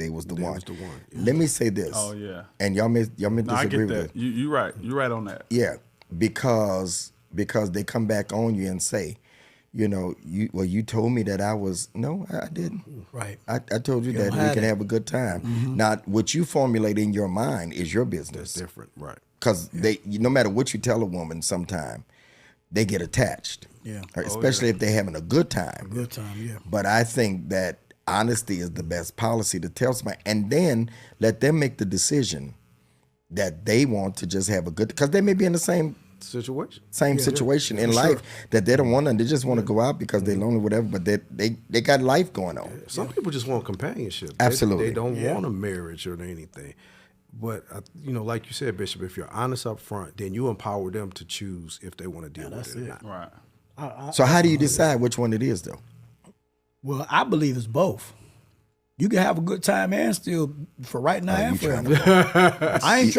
was the one. Yeah. Let me say this. Oh yeah. And y'all may disagree with it. You're right. You're right on that. Yeah, because they come back on you and say, you told me that I was. No, I didn't. Right. I told you that we can have a good time. Mm-hmm. Now, what you formulate in your mind is your business. That's different, right? Because no matter what you tell a woman, sometime they get attached. Yeah. Especially if they're having a good time. Good time. Yeah. But I think that honesty is the best policy to tell somebody, and then let them make the decision that they want to just have a good, because they may be in the same situation in life that they don't want to, they just want to go out because they're lonely, whatever, but they got life going on. Some people just want companionship. Absolutely. They don't want a marriage or anything. But, like you said, Bishop, if you're honest up front, then you empower them to choose if they want to deal with it or not. Right. So how do you decide which one it is, though? Well, I believe it's both. You can have a good time and still for right now and forever. I ain't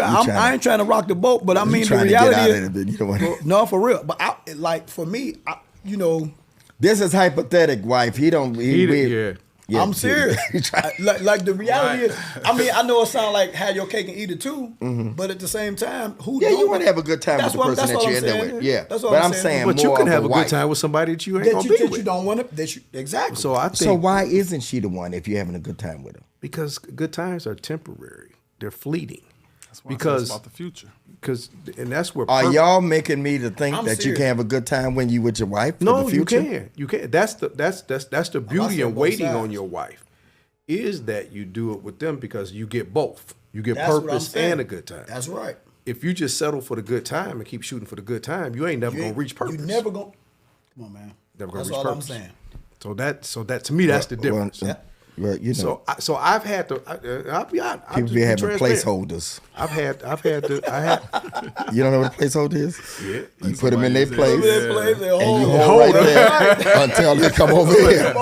trying to rock the boat, but I mean the reality is, no, for real. But for me, this is hypothetical, wife. Yeah, I'm serious. like the reality is, I mean, I know it sounds like have your cake and eat it too, but at the same time, Yeah, you want to have a good time with the person that you end up with. Yeah, that's what but I'm saying saying. But you more can of have a wife. good time with somebody that you ain't gonna be that with. you don't want to. Exactly. So I think So why isn't she the one if you're having a good time with her? because good times are temporary, they're fleeting. That's why I say it's about the future. And that's where Are y'all making me to think I'm that you serious. can have a good time when you with your wife? For No, the you future? can. That's the beauty said in both waiting sides. on your wife, is that you do it with them because you get both. You get That's what I'm purpose saying. and a good time. That's right. If you just settle for the good time and keep shooting for the good time, you ain't never gonna reach purpose. You never gonna. Come on, man. Never gonna That's reach all purpose. I'm saying. So that to me, that's the difference. Well, you know, So I've had to. I'll be honest. people be having placeholders. I had. You don't know what a placeholder is? Yeah. You put them in their place, and you Hold hold right there until they come over here.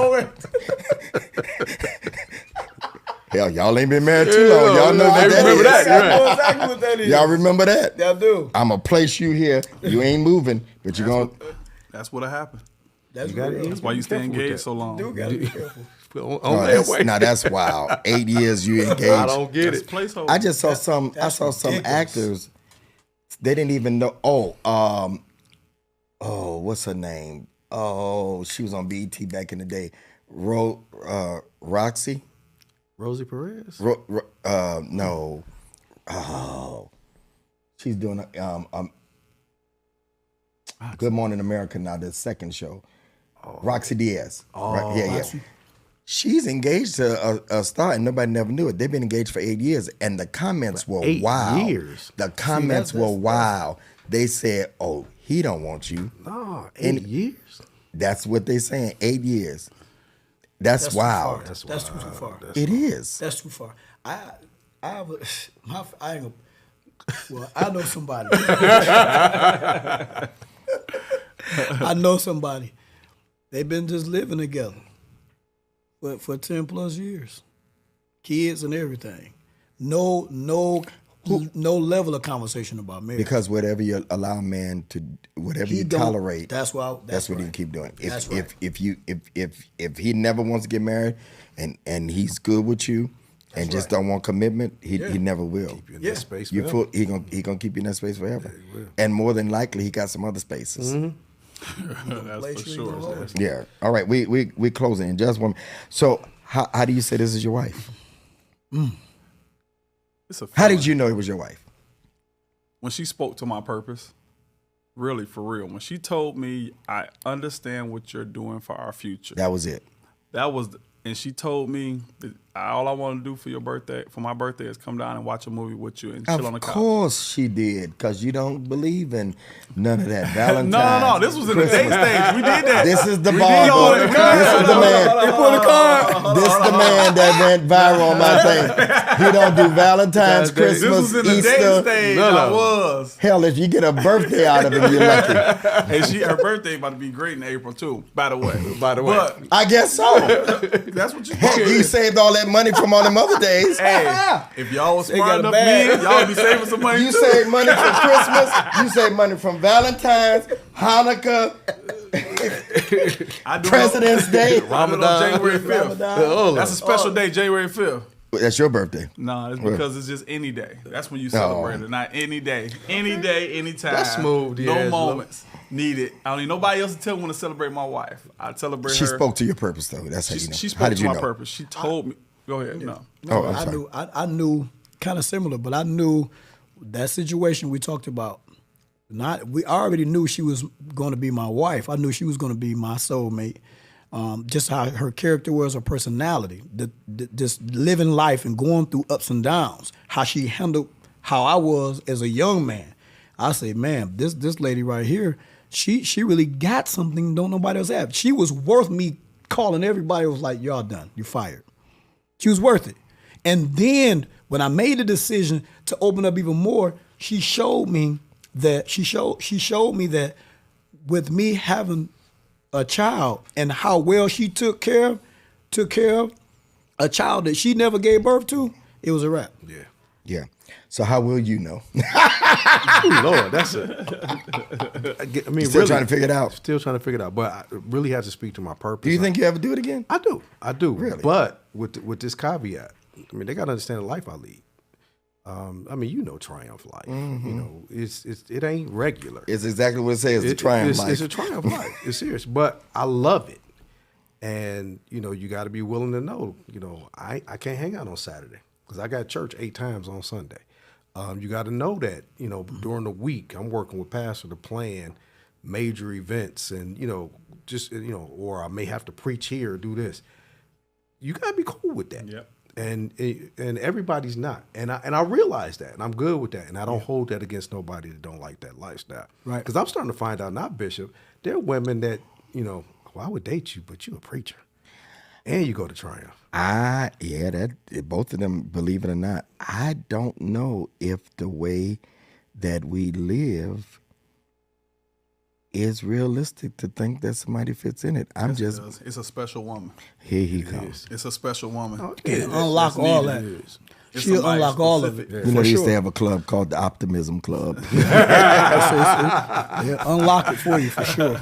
Hell, y'all ain't been married too long. Y'all know what that remember is. that. I know exactly what that is. Y'all remember that? Y'all do. I'm going to place you here. You ain't moving, but you're going to... That's what'll happen. That's You gotta real. eat. That's why you stay engaged so long. You gotta be careful. On that way. Now that's wild. 8 years you engaged. I don't get That's it. placeholder. I just saw some. I that's saw some ridiculous. actors. They didn't even know. What's her name? Oh, she was on BET back in the day. Roxy. Rosie Perez. No. Oh, she's doing Good Morning America now. The second show. Roxy Diaz. Right? Yeah. She's engaged to a star, and nobody never knew it. They've been engaged for 8 years, and the comments were 8 wild. years? The comments were wild. They said, "Oh, he don't want you." No, And- 8 years. That's what they're saying. 8 years. That's wild. That's too far. It is. That's too far. I have a, I ain't gonna, well, I know somebody. I know somebody. They've been just living together for 10 plus years. Kids and everything. No level of conversation about marriage. Because whatever you allow a man to, whatever He you don't- tolerate, that's what what right. he can keep doing. That's right. If he never wants to get married, and he's good with you, and just don't want commitment, he never will. Keep you in that space. You forever. he gonna keep you in that space forever, he will. and more than likely he got some other spaces. That's for sure. Yeah. All right. We closing in just one. So how do you say this is your wife? It's a How feeling. did you know it was your wife? When she spoke to my purpose, really for real, when she told me, I understand what you're doing for our future. That was it. And she told me that all I want to do for my birthday is come down and watch a movie with you and chill on the Of couch. course she did, because you don't believe in none of that Valentine's. No. This was in the date stage. We did that. This is the We bar. did all boy. that. This is the man. This is the man that went viral on my thing. He don't do Valentine's, This Christmas, was in the date Easter. stage. No. I was. Hell, if you get a birthday out of it, you're lucky. And her birthday about to be great in April too, by the way. But I guess so. That's what you Heck, you saved all that money from all them other days. Hey, if y'all was got smart a enough bag. men, y'all would be saving some money You too. save money from Christmas. You save money from Valentine's, Hanukkah, I do President's Day. Ramadan. January 5th. Ramadan. That's a special day, January 5th. That's your birthday. No, it's because it's just any day. That's when you celebrate it, not any day. Any day, anytime. That's smooth, No D'Angelo. moments needed. I don't need nobody else to tell me when to celebrate my wife. I celebrate She her. spoke to your purpose, though. That's how you know. She How spoke did to you my know? purpose. She told me. Go ahead. No. Oh, I'm I sorry. knew. I knew kind of similar, but I knew that situation we talked about. I already knew she was going to be my wife. I knew she was going to be my soulmate. Just how her character was, her personality, just living life and going through ups and downs. How she handled how I was as a young man. I say, man, this lady right here, she really got something don't nobody else have. She was worth me calling everybody. Was like, y'all done, you fired. She was worth it. And then when I made the decision to open up even more, she showed me that with me having a child and how well she took care of a child that she never gave birth to, it was a wrap. yeah. Yeah. So how will you know? Ooh, Lord, that's it. I mean, Still trying to figure it out. Still trying to figure it out, but I really have to speak to my purpose. Do you think you ever do it again? I do. Really? But with this caveat, I mean, they got to understand the life I lead. I mean, Triumph life. It ain't regular. It's exactly what it says. It's a triumph life. It's a triumph life. It's serious, but I love it. And you got to be willing to know. I can't hang out on Saturday because I got church 8 times on Sunday. You got to know that during the week I'm working with pastor to plan major events and or I may have to preach here or do this. You got to be cool with that. Yep. And everybody's not, and I realize that, and I'm good with that, and I don't hold that against nobody that don't like that lifestyle. Right. Because I'm starting to find out now, Bishop, there are women that well, I would date you, but you a preacher, and you go to Triumph. Both of them, believe it or not, I don't know if the way that we live is realistic to think that somebody fits in it. It's a special woman. Here he comes. It's a special woman. Unlock all that. She'll unlock all of it. You know, they used to have a club called the Optimism Club. Unlock it for you for sure.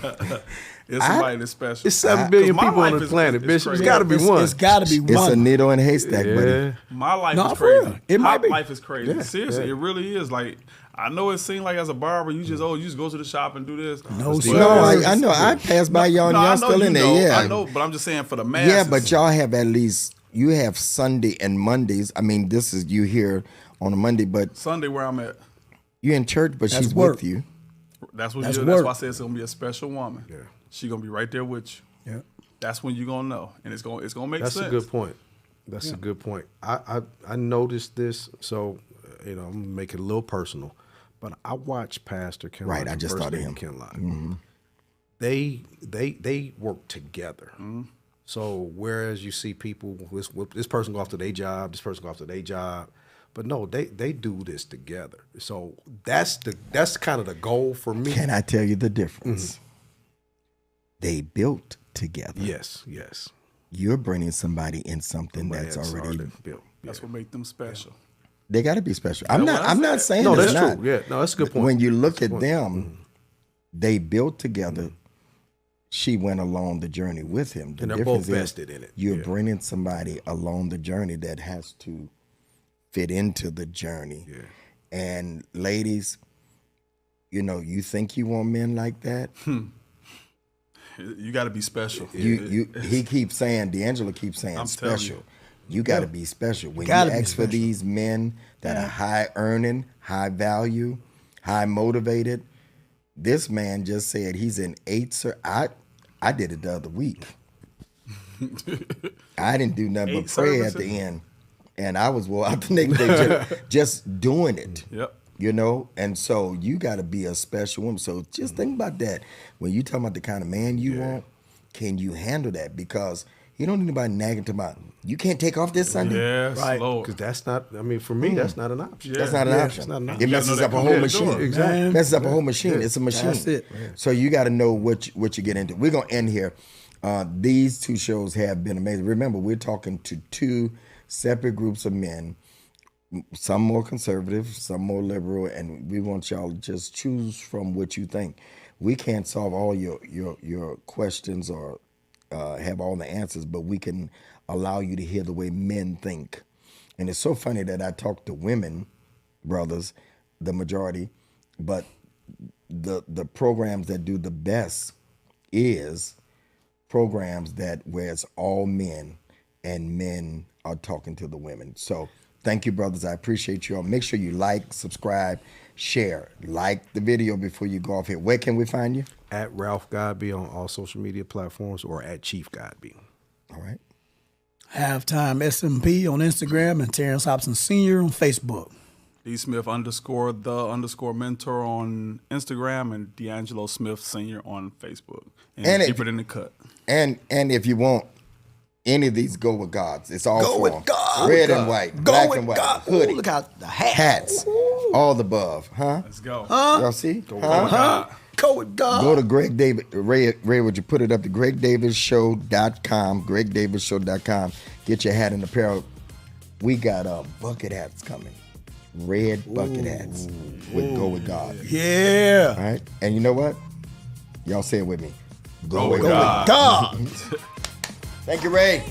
It's somebody that's special. It's 7 billion people on the planet, Bishop. It's got to be one. It's got to be one. It's a needle in a haystack, buddy. My life is for real. crazy. It might be. Life is crazy. Seriously, it really is. Like, I know it seems like as a barber, you just go to the shop and do this. No, sir. No, I know. I passed by y'all and y'all still in there. Yeah, I know, but I'm just saying for the masses. Yeah, but y'all have at least, you have Sunday and Mondays. I mean, this is you here on a Monday, but Sunday where I'm at. You're in church, but she's work. with you. That's what That's you. work. That's why I said it's gonna be a special woman. Yeah. She's gonna be right there with you. Yeah. That's when you're gonna know, and it's gonna make sense. That's a good point. That's a good point. I noticed this, so I'm gonna make it a little personal, but I watched Pastor Ken. Right, I just thought of him. Ken Lott. They work together. So whereas you see people, this person go off to their job, this person go off to their job, but no, they do this together. So that's kind of the goal for me. Can I tell you the difference? They built together. Yes. You're bringing somebody in something that's already built. That's what makes them special. They got to be special. I'm not saying No, it's that's not. true. Yeah, no, that's a good point. When you look at them, they built together. She went along the journey with him. The And they're difference both vested in it. You're bringing somebody along the journey that has to fit into the journey. Yeah. And ladies, you think you want men like that? You got to be special. He keeps saying, D'Angelo keeps saying I'm telling special. You got to be special. When you Gotta be ask for special. these men that are high earning, high value, high motivated, this man just said he's in 8. I did it the other week. I didn't do nothing but 8 pray at services? the end. And I was out the next day just doing it. Yep. And so you got to be a special woman. So just think about that. When you talking about the kind of man you want, can you handle that? Because you don't need anybody nagging to about, you can't take off this Sunday. Yes, Right, Lord. because that's not. I mean, for me, that's not an option. That's not an option. It's not an It option. messes know up that a comes whole in the machine. door. Exactly. Man. Messes up a whole machine. It's a machine. That's it. So you got to know what you get into. We're gonna end here. These 2 shows have been amazing. Remember, we're talking to 2 separate groups of men. Some more conservative, some more liberal, and we want y'all to just choose from what you think. We can't solve all your questions or have all the answers, but we can allow you to hear the way men think. And it's so funny that I talk to women, brothers, the majority, but the programs that do the best is programs where it's all men and men are talking to the women. So thank you, brothers. I appreciate you all. Make sure you like, subscribe, share. Like the video before you go off here. Where can we find you? At Ralph Godby on all social media platforms or at Chief Godby. All right. Halftime SMP on Instagram and Terrence Hobson Sr. on Facebook. D Smith _the mentor on Instagram and D'Angelo Smith Sr. on Facebook. And keep it in the cut. And if you want any of these, go with God's. It's all Go for with them. God. Red and white, Go black with and white, God. hoodie, Ooh, look out the hat. hats, all the above. Huh? Let's go. Y'all see? Go with God. Go with God. Go to Greg David. Ray, would you put it up to GregDavidShow.com, GregDavidShow.com. Get your hat and apparel. We got bucket hats coming. red bucket hats would go with God. Yeah. All right? And you know what? Y'all say it with me. Go with God. Thank you, Ray.